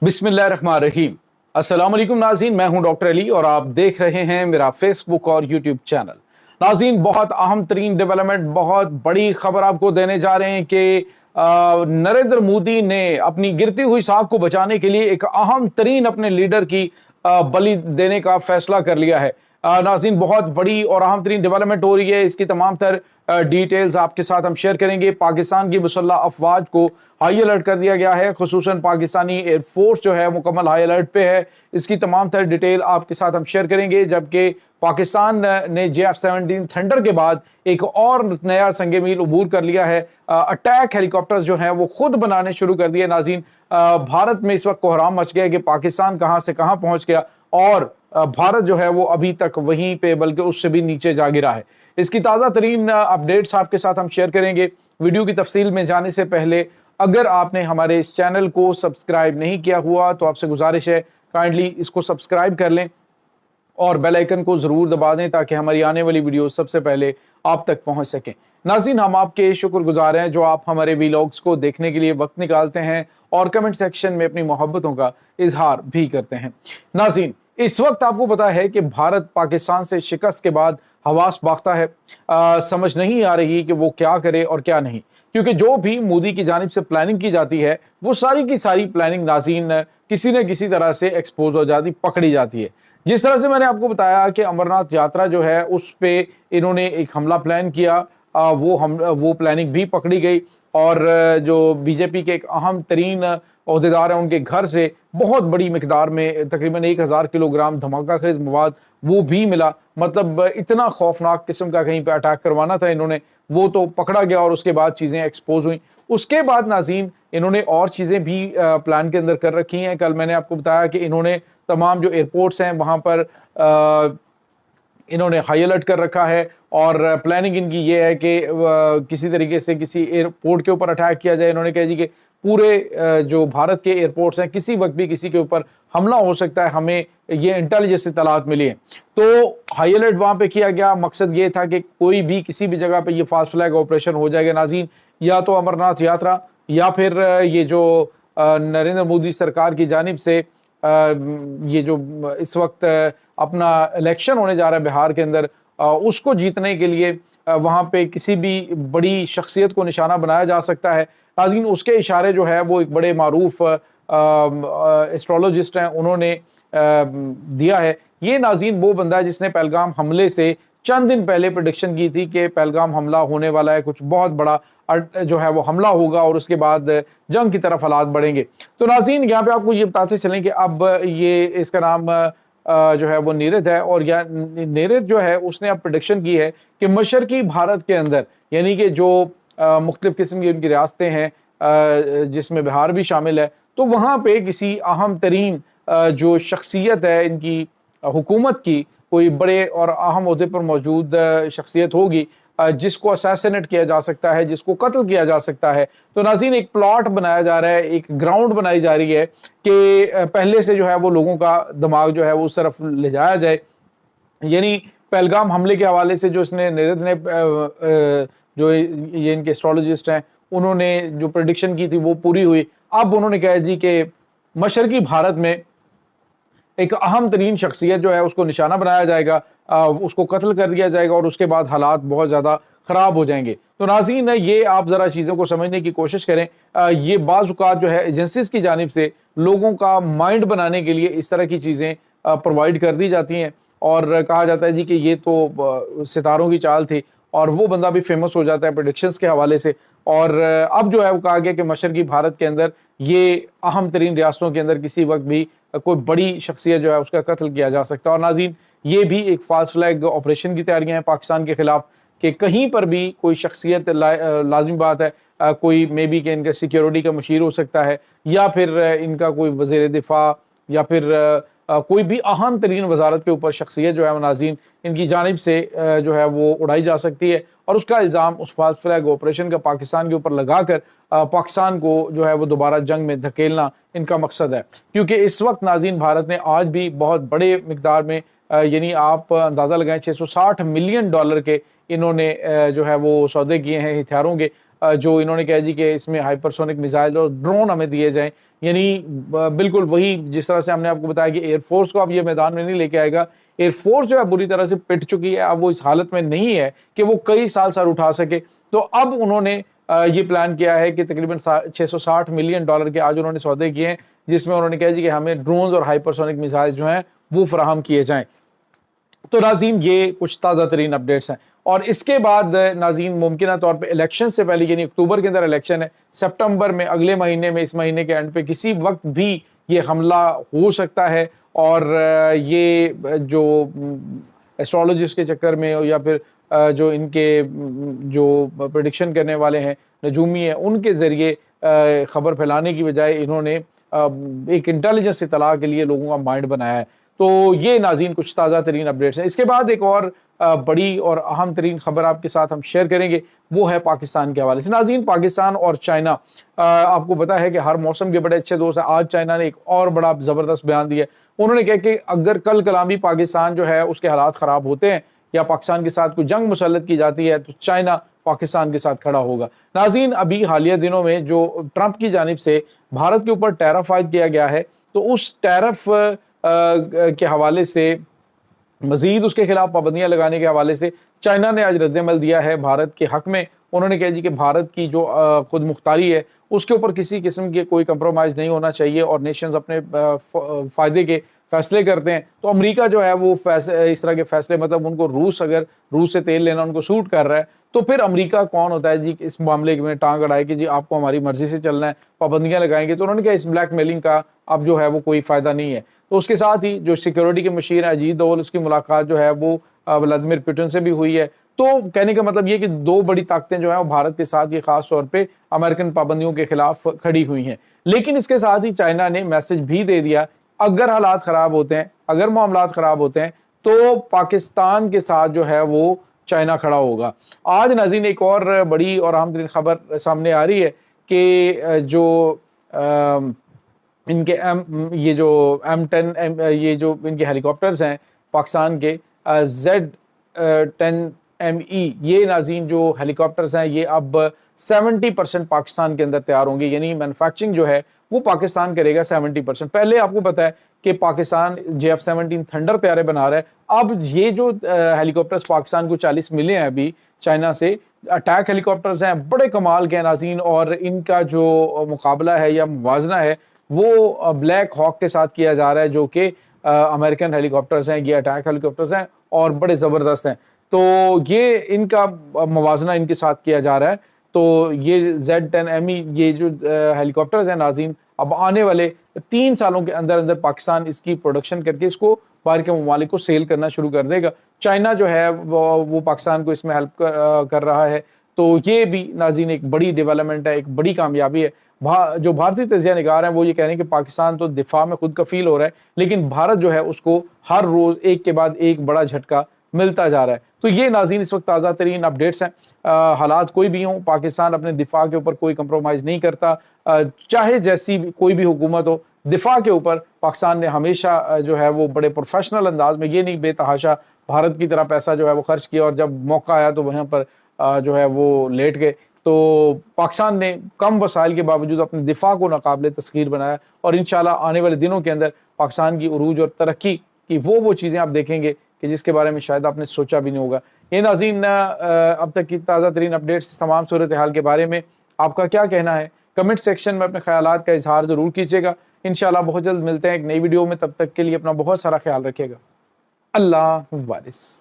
बिस्मिल्लाहिर्रहमानिर्रहीम। अस्सलाम वालेकुम नाज़रीन, मैं हूं डॉक्टर अली और आप देख रहे हैं मेरा फेसबुक और यूट्यूब चैनल। नाज़रीन, बहुत अहम तरीन डेवलपमेंट, बहुत बड़ी खबर आपको देने जा रहे हैं कि नरेंद्र मोदी ने अपनी गिरती हुई साख को बचाने के लिए एक अहम तरीन अपने लीडर की बलि देने का फैसला कर लिया है। नाज़रीन, बहुत बड़ी और अहम तरीन डेवलपमेंट हो रही है। इसकी तमाम तर डिटेल्स आपके साथ हम शेयर करेंगे। पाकिस्तान की मुसल्लह अफवाज को हाई अलर्ट कर दिया गया है, खुसूसन पाकिस्तानी एयरफोर्स जो है मुकम्मल हाई अलर्ट पे है। इसकी तमाम तर डिटेल आपके साथ हम शेयर करेंगे। जबकि पाकिस्तान ने JF-17 थंडर के बाद एक और नया संगे मील अबूर कर लिया है। अटैक हेलीकॉप्टर्स जो हैं वो खुद बनाने शुरू कर दिए। नाज़रीन, भारत में इस वक्त कोहराम मच गया कि पाकिस्तान कहां से कहां पहुंच गया और भारत जो है वो अभी तक वहीं पे बल्कि उससे भी नीचे जा गिरा है। इसकी ताज़ा तरीन अपडेट्स आपके साथ हम शेयर करेंगे। वीडियो की तफसील में जाने से पहले अगर आपने हमारे इस चैनल को सब्सक्राइब नहीं किया हुआ तो आपसे गुजारिश है काइंडली इसको सब्सक्राइब कर लें और बेल आइकन को ज़रूर दबा दें ताकि हमारी आने वाली वीडियो सबसे पहले आप तक पहुंच सकें। नाज़रीन, हम आपके शुक्रगुजार हैं जो आप हमारे वीलॉग्स को देखने के लिए वक्त निकालते हैं और कमेंट सेक्शन में अपनी मोहब्बतों का इजहार भी करते हैं। नाज़रीन, इस वक्त आपको पता है कि भारत पाकिस्तान से शिकस्त के बाद हवास बाख्ता है। समझ नहीं आ रही कि वो क्या करे और क्या नहीं, क्योंकि जो भी मोदी की जानिब से प्लानिंग की जाती है वो सारी की सारी प्लानिंग नाज़रीन किसी न किसी तरह से एक्सपोज हो जाती, पकड़ी जाती है। जिस तरह से मैंने आपको बताया कि अमरनाथ यात्रा जो है उस पे इन्होंने एक हमला प्लान किया, वो प्लानिंग भी पकड़ी गई और जो बीजेपी के एक अहम तरीन ओहदेदार हैं उनके घर से बहुत बड़ी मिकदार में तकरीबन 1000 किलोग्राम धमाका खेज मवाद वो भी मिला। मतलब इतना खौफनाक किस्म का कहीं पे अटैक करवाना था इन्होंने, वो तो पकड़ा गया और उसके बाद चीज़ें एक्सपोज हुई। उसके बाद नाज़रीन इन्होंने और चीज़ें भी प्लान के अंदर कर रखी हैं। कल मैंने आपको बताया कि इन्होंने तमाम जो एयरपोर्ट्स हैं वहाँ पर इन्होंने हाई अलर्ट कर रखा है और प्लानिंग इनकी ये है कि किसी तरीके से किसी एयरपोर्ट के ऊपर अटैक किया जाए। इन्होंने कहा जी कि पूरे जो भारत के एयरपोर्ट्स हैं किसी वक्त भी किसी के ऊपर हमला हो सकता है, हमें ये इंटेलिजेंस इत्तलात मिली है। तो हाई अलर्ट वहाँ पे किया गया। मकसद ये था कि कोई भी किसी भी जगह पे ये फास्ट फ्लैग ऑपरेशन हो जाएगा नाज़रीन, या तो अमरनाथ यात्रा या फिर ये जो नरेंद्र मोदी सरकार की जानिब से ये जो इस वक्त अपना इलेक्शन होने जा रहा है बिहार के अंदर, उसको जीतने के लिए वहाँ पे किसी भी बड़ी शख्सियत को निशाना बनाया जा सकता है। नाज़रीन, उसके इशारे जो है वो एक बड़े मारूफ एस्ट्रोलॉजिस्ट हैं उन्होंने दिया है। ये नाज़रीन वो बंदा है जिसने पहलगाम हमले से चंद दिन पहले प्रेडिक्शन की थी कि पहलगाम हमला होने वाला है, कुछ बहुत बड़ा जो है वो हमला होगा और उसके बाद जंग की तरफ हालात बढ़ेंगे। तो नाज़रीन, यहाँ पे आपको ये बताते चलें कि अब ये इसका नाम जो है वो नीरद है और या नीरद जो है उसने अब प्रेडिक्शन की है कि मशरकी भारत के अंदर, यानी कि जो मुख्तलिफ किस्म की उनकी रियासतें हैं जिसमें बिहार भी शामिल है, तो वहाँ पे किसी अहम तरीन जो शख्सियत है इनकी हुकूमत की, कोई बड़े और अहम ओहदे पर मौजूद शख्सियत होगी जिसको असैसिनेट किया जा सकता है, जिसको कत्ल किया जा सकता है। तो नाज़रीन, एक प्लॉट बनाया जा रहा है, एक ग्राउंड बनाई जा रही है कि पहले से जो है वो लोगों का दिमाग जो है वो उस तरफ ले जाया जाए। यानी पहलगाम हमले के हवाले से जो इसने नीरद ने जो ये इनके एस्ट्रोलॉजिस्ट हैं उन्होंने जो प्रेडिक्शन की थी वो पूरी हुई। अब उन्होंने कहा जी कि मशरकी भारत में एक अहम तरीन शख्सियत जो है उसको निशाना बनाया जाएगा, उसको कत्ल कर दिया जाएगा और उसके बाद हालात बहुत ज़्यादा ख़राब हो जाएंगे। तो नाज़रीन, ये आप ज़रा चीज़ों को समझने की कोशिश करें। ये बाज़ औक़ात जो है एजेंसीज़ की जानिब से लोगों का माइंड बनाने के लिए इस तरह की चीज़ें प्रोवाइड कर दी जाती हैं और कहा जाता है जी कि ये तो सितारों की चाल थी और वो बंदा भी फेमस हो जाता है प्रेडिक्शंस के हवाले से। और अब जो है वो कहा गया कि मशरकी भारत के अंदर ये अहम तरीन रियासतों के अंदर किसी वक्त भी कोई बड़ी शख्सियत जो है उसका कत्ल किया जा सकता है। और नाज़रीन, ये भी एक फास्ट फ्लैग ऑपरेशन की तैयारियां हैं पाकिस्तान के खिलाफ कि कहीं पर भी कोई शख्सियत लाजमी बात है कोई मे बी कि इनका सिक्योरिटी का मुशीर हो सकता है या फिर इनका कोई वज़ीर दिफा या फिर कोई भी अहम तरीन वजारत के ऊपर शख्सियत जो है वो नाज़रीन इनकी जानिब से जो है वो उड़ाई जा सकती है और उसका इल्ज़ाम उस फास्ट फ्लैग ऑपरेशन का पाकिस्तान के ऊपर लगाकर पाकिस्तान को जो है वो दोबारा जंग में धकेलना इनका मकसद है। क्योंकि इस वक्त नाज़रीन भारत ने आज भी बहुत बड़े मिकदार में यानी आप अंदाज़ा लगाएं $660 मिलियन के इन्होंने जो है वो सौदे किए हैं हथियारों के, جو انہوں نے کہا جی کہ اس میں ہائپرسونک میزائل اور ڈرون ہمیں دیے جائیں، یعنی بالکل وہی جس طرح سے ہم نے آپ کو بتایا کہ ایئر فورس کو اب یہ میدان میں نہیں لے کے آئے گا. ایئر فورس جو ہے بری طرح سے پٹ چکی ہے، اب وہ اس حالت میں نہیں ہے کہ وہ کئی سال سر اٹھا سکے. تو اب انہوں نے یہ پلان کیا ہے کہ تقریباً $660 ملین کے آج انہوں نے سودے کیے ہیں، جس میں انہوں نے کہا جی کہ ہمیں ڈرونز اور ہائپرسونک میزائل جو ہیں وہ فراہم کیے جائیں. تو ناظرین یہ کچھ تازہ ترین اپڈیٹس ہیں. اور اس کے بعد ناظرین ممکنہ طور پہ الیکشن سے پہلے، یعنی اکتوبر کے اندر الیکشن ہے، سپٹمبر میں، اگلے مہینے میں، اس مہینے کے اینڈ پہ کسی وقت بھی یہ حملہ ہو سکتا ہے. اور یہ جو ایسٹرولوجسٹ کے چکر میں یا پھر جو ان کے جو پریڈکشن کرنے والے ہیں، نجومی ہیں، ان کے ذریعے خبر پھیلانے کی بجائے انہوں نے ایک انٹیلیجنس اطلاع کے لیے لوگوں کا مائنڈ بنایا ہے. تو یہ ناظرین کچھ تازہ ترین اپڈیٹس ہیں. اس کے بعد ایک اور بڑی اور اہم ترین خبر آپ کے ساتھ ہم شیئر کریں گے، وہ ہے پاکستان کے حوالے سے. ناظرین پاکستان اور چائنا آپ کو پتا ہے کہ ہر موسم کے بڑے اچھے دوست ہیں. آج چائنا نے ایک اور بڑا زبردست بیان دیا ہے. انہوں نے کہا کہ اگر کل کلامی پاکستان جو ہے اس کے حالات خراب ہوتے ہیں یا پاکستان کے ساتھ کوئی جنگ مسلط کی جاتی ہے تو چائنا پاکستان کے ساتھ کھڑا ہوگا. ناظرین ابھی حالیہ دنوں میں جو ٹرمپ کی جانب سے بھارت کے اوپر ٹیرف عائد کیا گیا ہے، تو اس ٹیرف کے حوالے سے مزید اس کے خلاف پابندیاں لگانے کے حوالے سے چائنا نے آج رد عمل دیا ہے بھارت کے حق میں. انہوں نے کہا جی کہ بھارت کی جو خود مختاری ہے اس کے اوپر کسی قسم کے کوئی کمپرومائز نہیں ہونا چاہیے، اور نیشنز اپنے فائدے کے فیصلے کرتے ہیں. تو امریکہ جو ہے وہ اس طرح کے فیصلے، مطلب ان کو روس سے تیل لینا ان کو سوٹ کر رہا ہے، تو پھر امریکہ کون ہوتا ہے جی اس معاملے میں ٹانگ اڑائے کہ جی آپ کو ہماری مرضی سے چلنا ہے، پابندیاں لگائیں گے. تو انہوں نے کہا اس بلیک میلنگ کا اب جو ہے وہ کوئی فائدہ نہیں ہے. تو اس کے ساتھ ہی جو سیکیورٹی کے مشیر ہیں اجیت دوول، اس کی ملاقات جو ہے وہ ولادیمیر پوٹن سے بھی ہوئی ہے. تو کہنے کا مطلب یہ کہ دو بڑی طاقتیں جو ہیں وہ بھارت کے ساتھ یہ خاص طور پہ امریکن پابندیوں کے خلاف کھڑی ہوئی ہیں. لیکن اس کے ساتھ ہی چائنا نے میسج بھی دے دیا، اگر حالات خراب ہوتے ہیں، اگر معاملات خراب ہوتے ہیں تو پاکستان کے ساتھ جو ہے وہ چائنا کھڑا ہوگا. آج ناظرین ایک اور بڑی اور اہم ترین خبر سامنے آ رہی ہے کہ جو ان کے یہ جو M10 یہ جو ان کے ہیلی کاپٹرز ہیں پاکستان کے Z10ME، یہ ناظرین جو ہیلی کاپٹرز ہیں یہ اب 70% پاکستان کے اندر تیار ہوں گے، یعنی مینوفیکچرنگ جو ہے وہ پاکستان کرے گا 70%. پہلے آپ کو پتا ہے کہ پاکستان JF-17 تھنڈر طیارے بنا رہا ہے. اب یہ جو ہیلی کاپٹرز پاکستان کو 40 ملے ہیں ابھی چائنا سے، اٹیک ہیلی کاپٹرز ہیں، بڑے کمال کے ہیں ناظرین، اور ان کا جو مقابلہ ہے یا موازنہ ہے وہ بلیک ہاک کے ساتھ کیا جا رہا ہے، جو کہ امریکن ہیلی کاپٹرز ہیں، یہ اٹیک ہیلی کاپٹرز ہیں اور بڑے زبردست ہیں. تو یہ ان کا موازنہ ان کے ساتھ کیا جا رہا ہے. تو یہ Z10ME یہ جو ہیلی کاپٹرز ہیں ناظرین، اب آنے والے 3 سالوں کے اندر اندر پاکستان اس کی پروڈکشن کر کے اس کو باہر کے ممالک کو سیل کرنا شروع کر دے گا. چائنا جو ہے وہ پاکستان کو اس میں ہیلپ کر رہا ہے. تو یہ بھی ناظرین ایک بڑی ڈیولپمنٹ ہے، ایک بڑی کامیابی ہے. جو بھارتی تجزیہ نگار ہیں وہ یہ کہہ رہے ہیں کہ پاکستان تو دفاع میں خود کفیل ہو رہا ہے، لیکن بھارت جو ہے اس کو ہر روز ایک کے بعد ایک بڑا جھٹکا ملتا جا رہا ہے. تو یہ ناظرین اس وقت تازہ ترین اپڈیٹس ہیں. حالات کوئی بھی ہوں، پاکستان اپنے دفاع کے اوپر کوئی کمپرومائز نہیں کرتا، چاہے جیسی کوئی بھی حکومت ہو. دفاع کے اوپر پاکستان نے ہمیشہ جو ہے وہ بڑے پروفیشنل انداز میں، یہ نہیں بے تحاشا بھارت کی طرح پیسہ جو ہے وہ خرچ کیا اور جب موقع آیا تو وہاں پر جو ہے وہ لیٹ گئے. تو پاکستان نے کم وسائل کے باوجود اپنے دفاع کو ناقابل تسخیر بنایا، اور انشاءاللہ آنے والے دنوں کے اندر پاکستان کی عروج اور ترقی کی وہ چیزیں آپ دیکھیں گے کہ جس کے بارے میں شاید آپ نے سوچا بھی نہیں ہوگا. یہ ناظرین اب تک کی تازہ ترین اپڈیٹس، تمام صورتحال کے بارے میں آپ کا کیا کہنا ہے؟ کمنٹ سیکشن میں اپنے خیالات کا اظہار ضرور کیجیے گا. انشاءاللہ بہت جلد ملتے ہیں ایک نئی ویڈیو میں، تب تک کے لیے اپنا بہت سارا خیال رکھیے گا. اللہ حافظ.